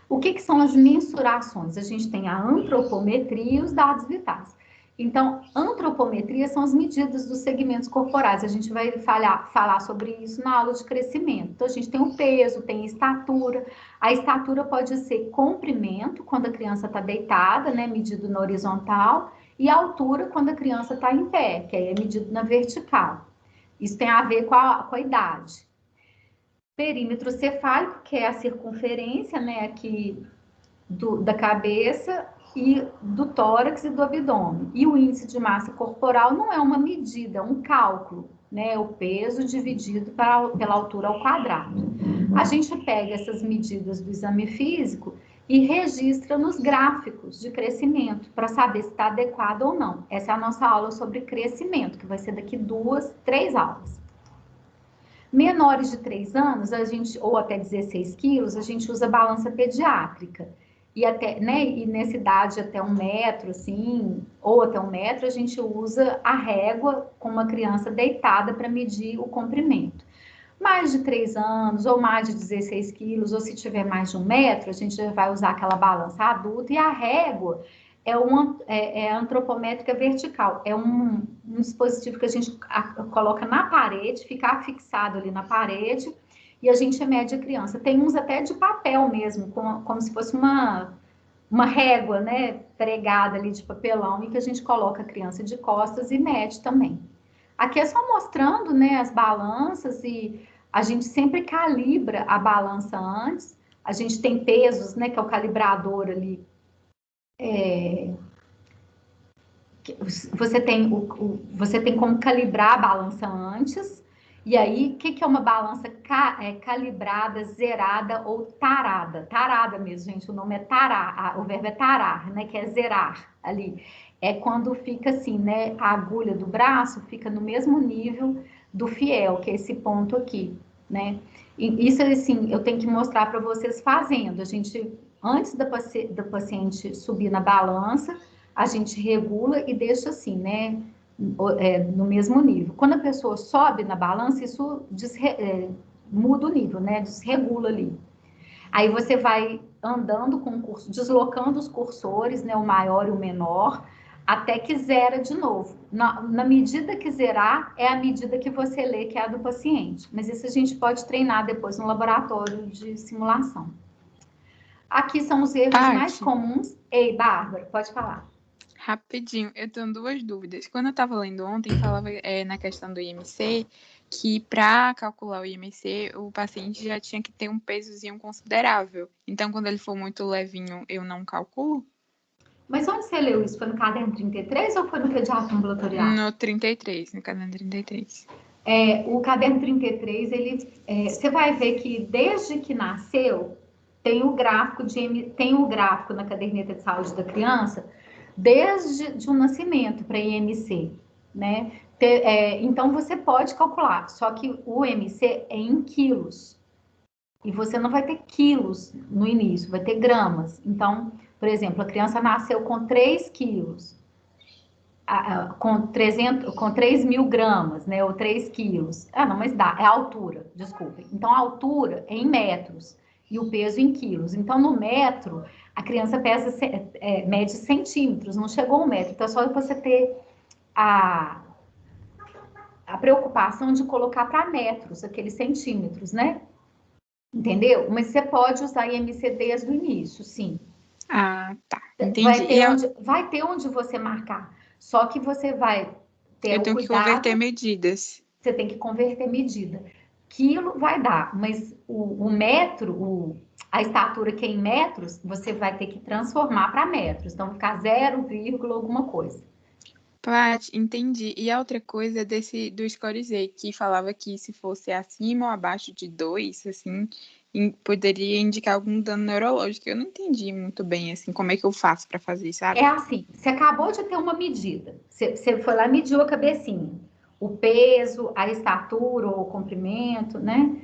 O que são as mensurações? A gente tem a antropometria e os dados vitais. Então, antropometria são as medidas dos segmentos corporais. A gente vai falar sobre isso na aula de crescimento. Então, a gente tem o peso, tem a estatura. A estatura pode ser comprimento, quando a criança está deitada, né, medido na horizontal, e a altura, quando a criança está em pé, que aí é medido na vertical. Isso tem a ver com a idade. Perímetro cefálico, que é a circunferência, né, aqui da cabeça e do tórax e do abdômen. E o índice de massa corporal não é uma medida, é um cálculo, né, o peso dividido pela altura ao quadrado. A gente pega essas medidas do exame físico e registra nos gráficos de crescimento para saber se está adequado ou não. Essa é a nossa aula sobre crescimento, que vai ser daqui 2, 3 aulas. Menores de 3 anos, ou até 16 quilos, a gente usa balança pediátrica. E até, né, e nessa idade até 1 metro, assim, ou até 1 metro, a gente usa a régua com uma criança deitada para medir o comprimento. Mais de 3 anos, ou mais de 16 quilos, ou se tiver mais de 1 metro, a gente vai usar aquela balança adulta, e a régua é antropométrica vertical, é um dispositivo que a gente coloca na parede, fica afixado ali na parede, e a gente mede a criança. Tem uns até de papel mesmo, como se fosse uma régua, né, pregada ali de papelão, e que a gente coloca a criança de costas e mede também. Aqui é só mostrando, né, as balanças, e a gente sempre calibra a balança antes. A gente tem pesos, né, que é o calibrador ali. Você tem como calibrar a balança antes. E aí, o que é uma balança calibrada, zerada ou tarada? Tarada mesmo, gente, o nome é tarar, o verbo é tarar, né, que é zerar ali. É quando fica assim, né, a agulha do braço fica no mesmo nível do fiel, que é esse ponto aqui, né? E isso, assim, eu tenho que mostrar para vocês fazendo. A gente, antes da paciente subir na balança, a gente regula e deixa assim, né, no mesmo nível. Quando a pessoa sobe na balança, isso muda o nível, né, desregula ali. Aí você vai andando com o curso, deslocando os cursores, né, o maior e o menor, até que zera de novo. Na medida que zerar, é a medida que você lê, que é a do paciente. Mas isso a gente pode treinar depois no laboratório de simulação. Aqui são os erros mais comuns. Ei, Bárbara, pode falar. Rapidinho, eu tenho 2 dúvidas. Quando eu estava lendo ontem, falava na questão do IMC, que para calcular o IMC, o paciente já tinha que ter um pesozinho considerável. Então, quando ele for muito levinho, eu não calculo? Mas onde você leu isso? Foi no caderno 33 ou foi no pediatra ambulatorial? No 33, no caderno 33. O caderno 33, você vai ver que desde que nasceu, tem o gráfico na caderneta de saúde da criança, desde o nascimento para IMC, né? Então, você pode calcular, só que o IMC é em quilos. E você não vai ter quilos no início, vai ter gramas. Então, por exemplo, a criança nasceu com 3 quilos, com 3.000 gramas, né? Ou 3 quilos. Não, mas dá, é a altura, desculpem. Então, a altura é em metros e o peso em quilos. Então, no metro, a criança mede centímetros, não chegou a 1 metro. Então, é só você ter a preocupação de colocar para metros, aqueles centímetros, né? Entendeu? Mas você pode usar IMC desde o início, sim. Ah, tá. Entendi. Vai ter onde você marcar. Só que você vai ter eu tenho que converter medidas. Você tem que converter medida. Quilo vai dar, mas o metro, a estatura que é em metros, você vai ter que transformar para metros. Então, vai ficar 0, alguma coisa. Paty, entendi. E a outra coisa do Scorizei, que falava que se fosse acima ou abaixo de 2, assim, poderia indicar algum dano neurológico. Eu não entendi muito bem, assim, como é que eu faço para fazer, sabe? É assim, você acabou de ter uma medida. Você foi lá e mediu a cabecinha. O peso, a estatura ou o comprimento, né?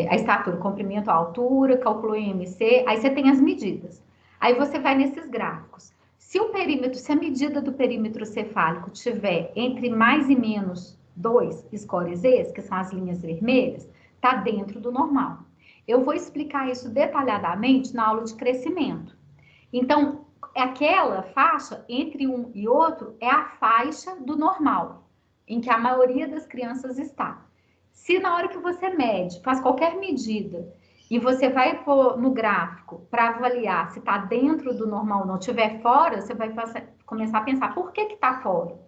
A estatura, o comprimento, a altura, calculou em IMC, aí você tem as medidas. Aí você vai nesses gráficos. Se a medida do perímetro cefálico tiver entre mais e menos 2 scores, que são as linhas vermelhas, está dentro do normal. Eu vou explicar isso detalhadamente na aula de crescimento. Então, aquela faixa entre um e outro é a faixa do normal, em que a maioria das crianças está. Se na hora que você mede, faz qualquer medida, e você vai pôr no gráfico para avaliar se está dentro do normal ou não, estiver fora, você vai começar a pensar por que está fora.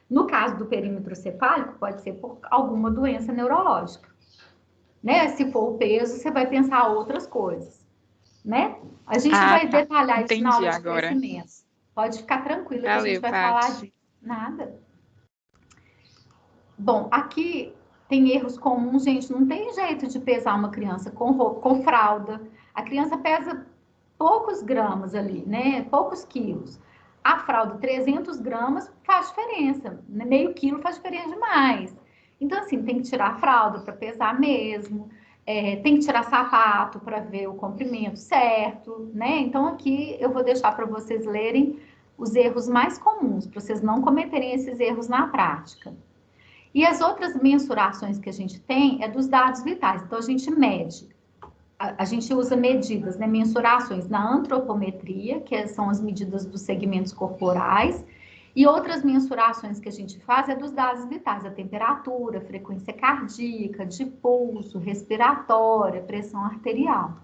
No caso do perímetro cefálico, pode ser por alguma doença neurológica. Né? Se for o peso, você vai pensar outras coisas. Né? A gente vai detalhar isso na aula de crescimento. Pode ficar tranquila que a gente vai falar disso. Nada. Bom, aqui tem erros comuns, gente. Não tem jeito de pesar uma criança com fralda. A criança pesa poucos gramas ali, né? Poucos quilos. A fralda, 300 gramas, faz diferença. Meio quilo faz diferença demais. Então, assim, tem que tirar a fralda para pesar mesmo. Tem que tirar sapato para ver o comprimento certo, né? Então, aqui eu vou deixar para vocês lerem os erros mais comuns, para vocês não cometerem esses erros na prática. E as outras mensurações que a gente tem é dos dados vitais. Então, a gente mede, a gente usa medidas, né? Mensurações na antropometria, que são as medidas dos segmentos corporais, e outras mensurações que a gente faz é dos dados vitais, a temperatura, frequência cardíaca, de pulso, respiratória, pressão arterial.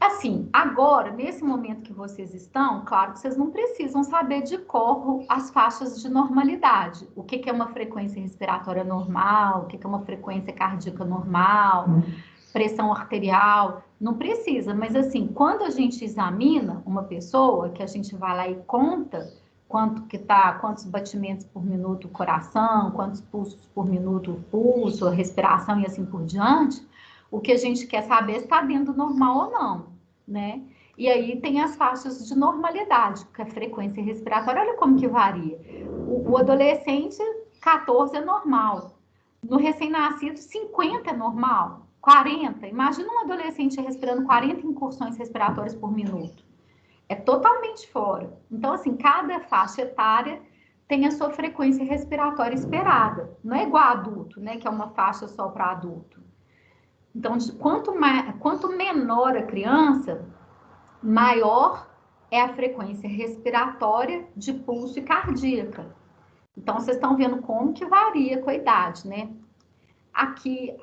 Assim, agora, nesse momento que vocês estão, claro que vocês não precisam saber de cor as faixas de normalidade. O que é uma frequência respiratória normal, o que é uma frequência cardíaca normal, pressão arterial, não precisa. Mas assim, quando a gente examina uma pessoa, que a gente vai lá e conta quantos batimentos por minuto o coração, quantos pulsos por minuto o pulso, a respiração e assim por diante, o que a gente quer saber é se está dentro do normal ou não, né? E aí tem as faixas de normalidade, que é a frequência respiratória, olha como que varia. O adolescente, 14 é normal. No recém-nascido, 50 é normal. 40. Imagina um adolescente respirando 40 incursões respiratórias por minuto. É totalmente fora. Então, assim, cada faixa etária tem a sua frequência respiratória esperada. Não é igual a adulto, né? Que é uma faixa só para adulto. Então, quanto menor a criança, maior é a frequência respiratória, de pulso e cardíaca. Então, vocês estão vendo como que varia com a idade, né? Aqui,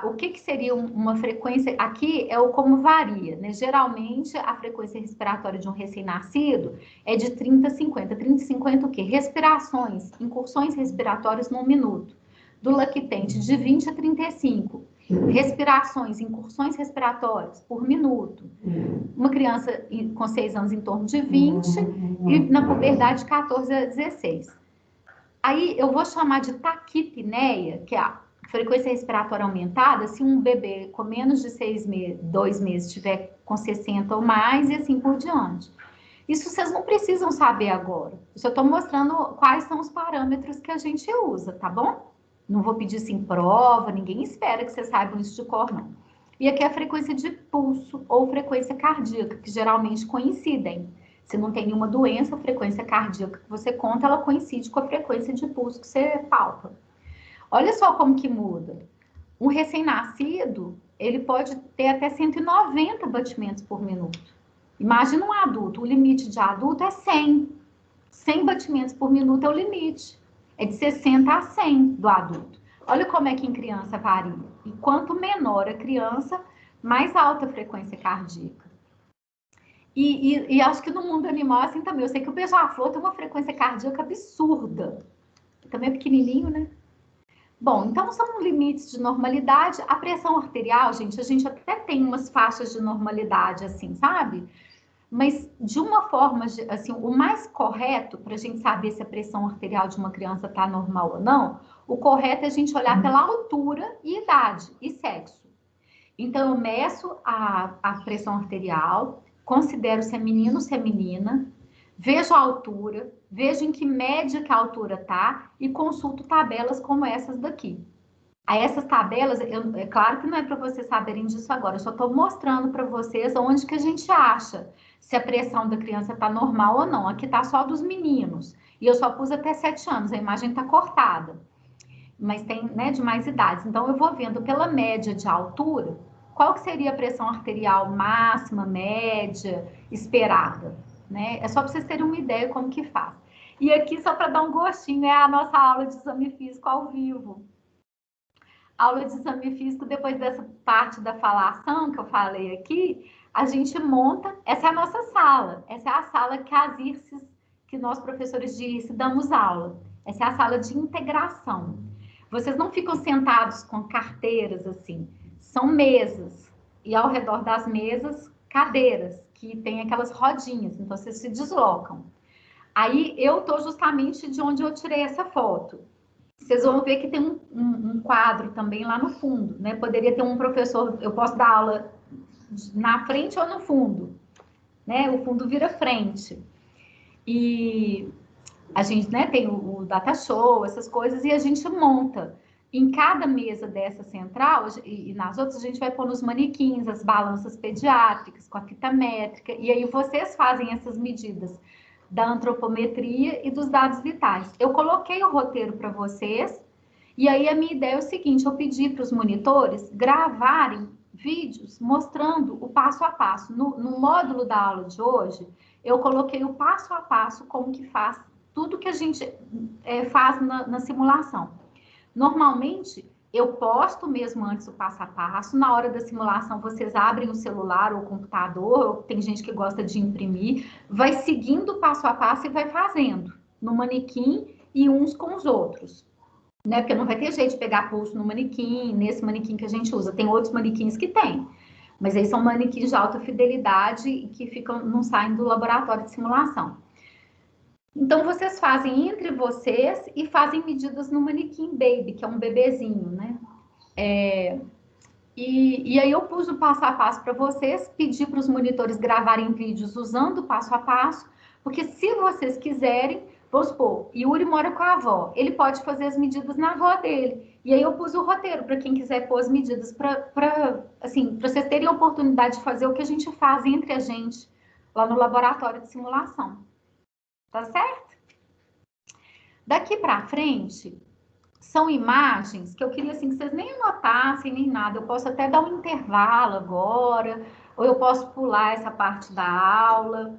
o que seria uma frequência? Aqui é o como varia, né? Geralmente, a frequência respiratória de um recém-nascido é de 30 a 50. 30 a 50 o quê? Respirações, incursões respiratórias num minuto. Do lactente, de 20 a 35. Respirações, incursões respiratórias por minuto. Uma criança com 6 anos em torno de 20 e na puberdade de 14 a 16. Aí eu vou chamar de taquipneia, que é a frequência respiratória aumentada, se um bebê com menos de 2 meses estiver com 60 ou mais e assim por diante. Isso vocês não precisam saber agora. Eu só estou mostrando quais são os parâmetros que a gente usa, tá bom? Não vou pedir isso em prova, ninguém espera que vocês saibam isso de cor, não. E aqui é a frequência de pulso ou frequência cardíaca, que geralmente coincidem. Se não tem nenhuma doença, a frequência cardíaca que você conta, ela coincide com a frequência de pulso que você palpa. Olha só como que muda. Um recém-nascido, ele pode ter até 190 batimentos por minuto. Imagina um adulto, o limite de adulto é 100. 100 batimentos por minuto é o limite. é de 60 a 100 do adulto. Olha como é que em criança varia. E quanto menor a criança, mais alta a frequência cardíaca. E acho que no mundo animal assim também. Eu sei que o beija-flor tem uma frequência cardíaca absurda. Também é pequenininho, né? Bom, então são limites de normalidade. A pressão arterial, gente, a gente até tem umas faixas de normalidade, assim, sabe? Mas de uma forma, assim, o mais correto para a gente saber se a pressão arterial de uma criança está normal ou não, o correto é a gente olhar pela altura e idade e sexo. Então, eu meço a pressão arterial, considero se é menino ou se é menina, vejo a altura, vejo em que média que a altura tá e consulto tabelas como essas daqui. Aí essas tabelas, é claro que não é para vocês saberem disso agora, eu só estou mostrando para vocês onde que a gente acha se a pressão da criança está normal ou não. Aqui está só dos meninos, e eu só pus até 7 anos, a imagem está cortada. Mas tem, né, de mais idades. Então, eu vou vendo pela média de altura, qual que seria a pressão arterial máxima, média, esperada, né? É só para vocês terem uma ideia como que faz. E aqui, só para dar um gostinho, é a nossa aula de exame físico ao vivo. Aula de exame físico, depois dessa parte da falação que eu falei aqui, a gente monta, essa é a nossa sala, essa é a sala que as IRCES, que nós professores de IRCE damos aula, essa é a sala de integração. Vocês não ficam sentados com carteiras assim, são mesas, e ao redor das mesas, cadeiras, que tem aquelas rodinhas, então vocês se deslocam. Aí eu tô justamente de onde eu tirei essa foto. Vocês vão ver que tem um quadro também lá no fundo, né? Poderia ter um professor, eu posso dar aula na frente ou no fundo, né? O fundo vira frente. E a gente, né, tem o data show, essas coisas, e a gente monta. Em cada mesa dessa central, e nas outras, a gente vai pôr nos manequins, as balanças pediátricas, com a fita métrica, e aí vocês fazem essas medidas da antropometria e dos dados vitais. Eu coloquei o roteiro para vocês, e aí a minha ideia é o seguinte, eu pedi para os monitores gravarem vídeos mostrando o passo a passo. No módulo da aula de hoje, eu coloquei o passo a passo, como que faz tudo que a gente faz na simulação. Normalmente, eu posto mesmo antes o passo a passo, na hora da simulação vocês abrem o celular ou o computador, ou tem gente que gosta de imprimir, vai seguindo o passo a passo e vai fazendo, no manequim e uns com os outros. Né? Porque não vai ter jeito de pegar pulso no manequim, nesse manequim que a gente usa. Tem outros manequins que tem, mas aí são manequins de alta fidelidade e que não saem do laboratório de simulação. Então, vocês fazem entre vocês e fazem medidas no manequim baby, que é um bebezinho, né? E aí eu pus o passo a passo para vocês, pedi para os monitores gravarem vídeos usando o passo a passo, porque se vocês quiserem, vamos supor, Yuri mora com a avó, ele pode fazer as medidas na avó dele. E aí eu pus o roteiro para quem quiser pôr as medidas, para vocês terem a oportunidade de fazer o que a gente faz entre a gente, lá no laboratório de simulação. Tá certo? Daqui para frente, são imagens que eu queria assim, que vocês nem anotassem, nem nada. Eu posso até dar um intervalo agora, ou eu posso pular essa parte da aula.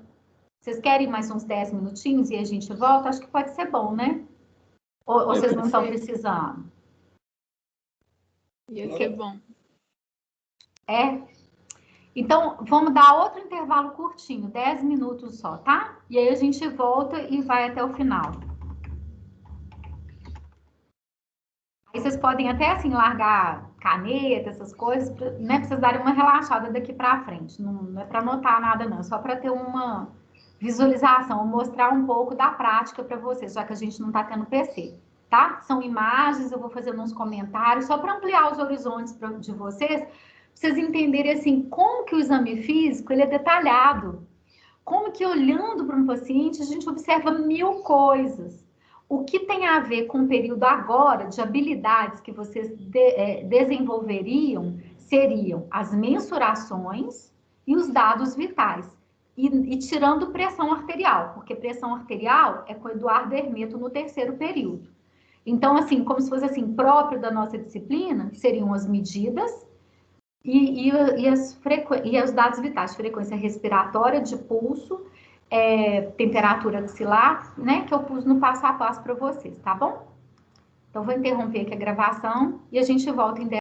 Vocês querem mais uns 10 minutinhos e a gente volta? Acho que pode ser bom, né? Ou vocês não estão precisando? Ia ser bom. Então, vamos dar outro intervalo curtinho, 10 minutos só, tá? E aí a gente volta e vai até o final. Aí vocês podem até, assim, largar caneta, essas coisas, né? Pra vocês darem uma relaxada daqui pra frente. Não é pra anotar nada, não. É só pra ter uma visualização, mostrar um pouco da prática pra vocês, já que a gente não tá tendo PC, tá? São imagens, eu vou fazendo uns comentários, só pra ampliar os horizontes de vocês entenderem, assim, como que o exame físico, ele é detalhado. Como que, olhando para um paciente, a gente observa 1000 coisas. O que tem a ver com o período agora de habilidades que vocês desenvolveriam seriam as mensurações e os dados vitais. E tirando pressão arterial, porque pressão arterial é com o Eduardo Hermeto no 3º período. Então, assim, como se fosse assim, próprio da nossa disciplina, seriam as medidas e os dados vitais, frequência respiratória, de pulso temperatura axilar, né? Que eu pus no passo a passo para vocês, tá bom? Então, vou interromper aqui a gravação e a gente volta em